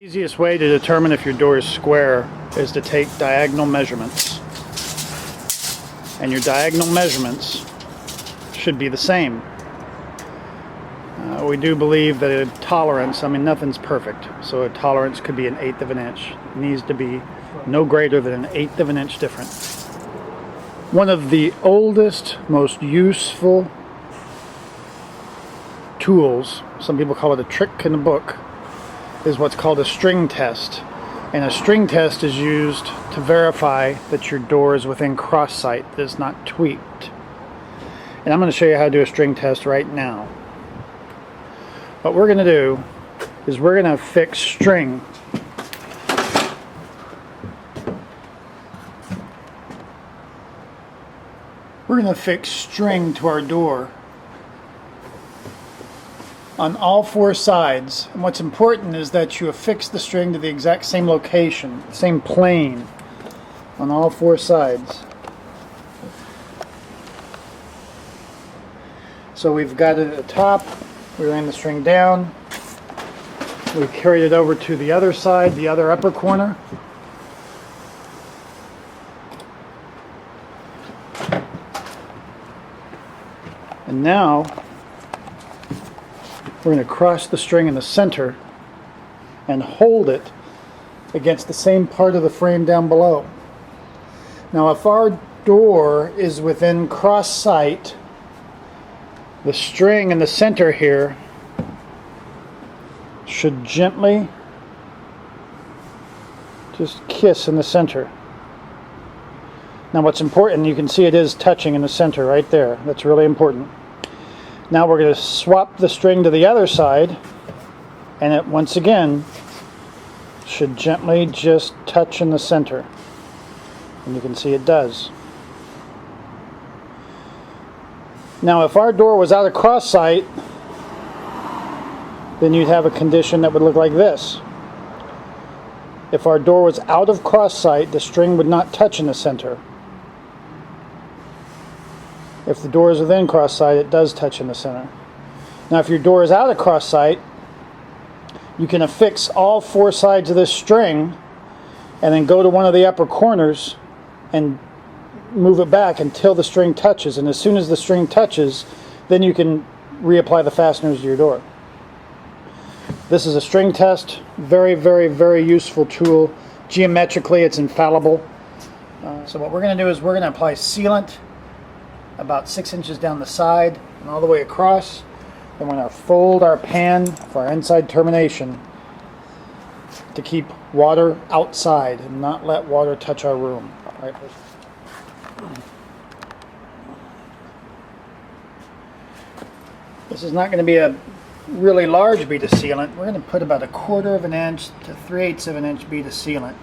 Easiest way to determine if your door is square is to take diagonal measurements. And your diagonal measurements should be the same. We do believe that a tolerance, nothing's perfect, so a tolerance could be 1/8 of an inch. It needs to be no greater than 1/8 of an inch different. One of the oldest, most useful tools, some people call it a trick in the book, is what's called a string test. And a string test is used to verify that your door is within cross sight, that it's not tweaked. And I'm going to show you how to do a string test right now. What we're going to do is we're going to fix string to our door on all four sides. And what's important is that you affix the string to the exact same location, same plane on all four sides. So we've got it at the top, we ran the string down, we carried it over to the other side, the other upper corner. And now we're going to cross the string in the center and hold it against the same part of the frame down below. Now if our door is within cross sight, the string in the center here should gently just kiss in the center. Now what's important, you can see it is touching in the center right there. That's really important. Now we're going to swap the string to the other side, and it once again should gently just touch in the center. And you can see it does. Now if our door was out of cross sight, then you'd have a condition that would look like this. If our door was out of cross sight, the string would not touch in the center. If the door is within cross sight, it does touch in the center. Now if your door is out of cross sight, you can affix all four sides of this string and then go to one of the upper corners and move it back until the string touches. And as soon as the string touches, then you can reapply the fasteners to your door. This is a string test. Very, very, very useful tool. Geometrically, it's infallible. So what we're going to do is we're going to apply sealant about 6 inches down the side and all the way across. Then we're going to fold our pan for our inside termination to keep water outside and not let water touch our room. All right. This is not going to be a really large bead of sealant. We're going to put about 1/4 of an inch to 3/8 of an inch bead of sealant.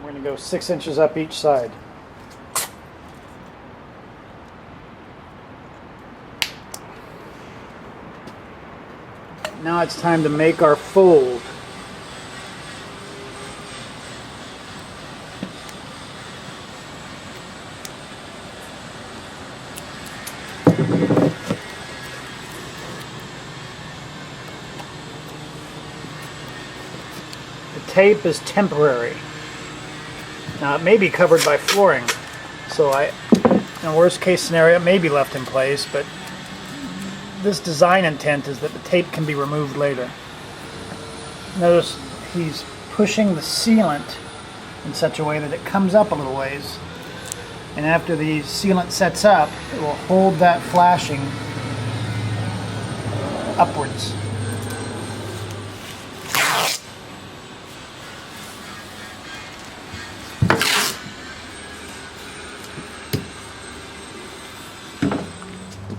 We're going to go 6 inches up each side. Now it's time to make our fold. The tape is temporary. Now it may be covered by flooring, so in a worst case scenario it may be left in place, but this design intent is that the tape can be removed later. Notice he's pushing the sealant in such a way that it comes up a little ways, and after the sealant sets up, it will hold that flashing upwards.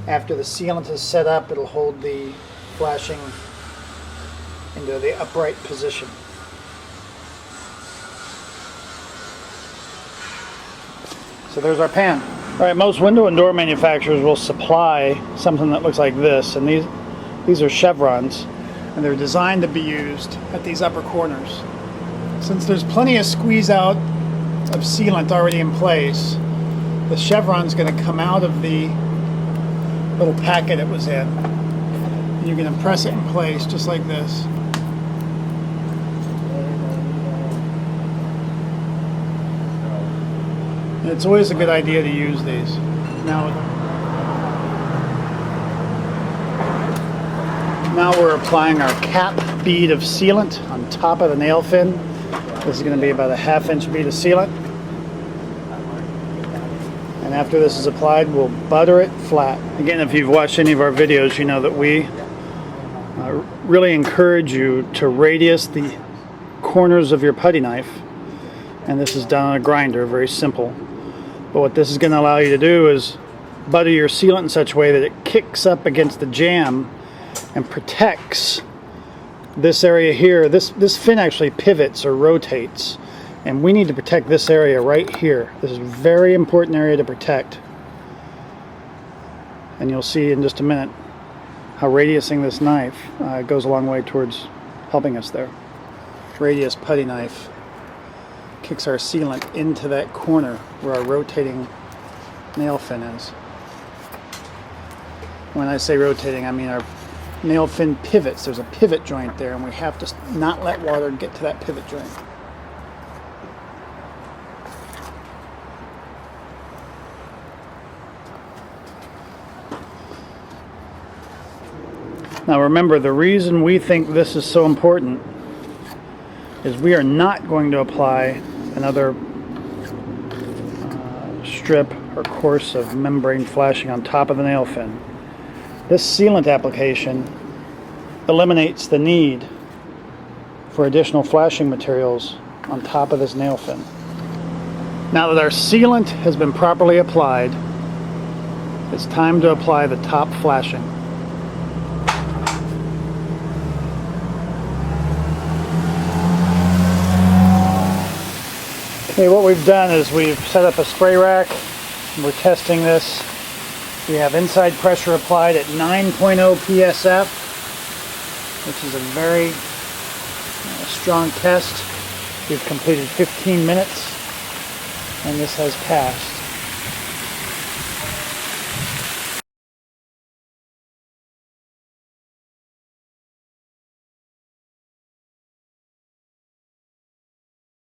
After the sealant is set up, it'll hold the flashing into the upright position. So there's our pan. All right, most window and door manufacturers will supply something that looks like this, and these are chevrons, and they're designed to be used at these upper corners. Since there's plenty of squeeze out of sealant already in place, the chevron's going to come out of the little packet it was in. And you're going to press it in place just like this. And it's always a good idea to use these. Now we're applying our cap bead of sealant on top of the nail fin. This is going to be about a 1/2 inch bead of sealant. And after this is applied, we'll butter it flat. Again, if you've watched any of our videos, you know that we really encourage you to radius the corners of your putty knife. And this is done on a grinder, very simple. But what this is going to allow you to do is butter your sealant in such a way that it kicks up against the jamb and protects this area here. This fin actually pivots or rotates, and we need to protect this area right here. This is a very important area to protect, and you'll see in just a minute how radiusing this knife goes a long way towards helping us there. Radius putty knife kicks our sealant into that corner where our rotating nail fin is. When I say rotating, I mean our nail fin pivots. There's a pivot joint there, and we have to not let water get to that pivot joint. Now remember, the reason we think this is so important is we are not going to apply another strip or course of membrane flashing on top of the nail fin. This sealant application eliminates the need for additional flashing materials on top of this nail fin. Now that our sealant has been properly applied, it's time to apply the top flashing. Okay, what we've done is we've set up a spray rack and we're testing this. We have inside pressure applied at 9.0 psf, which is a very strong test. We've completed 15 minutes, and this has passed.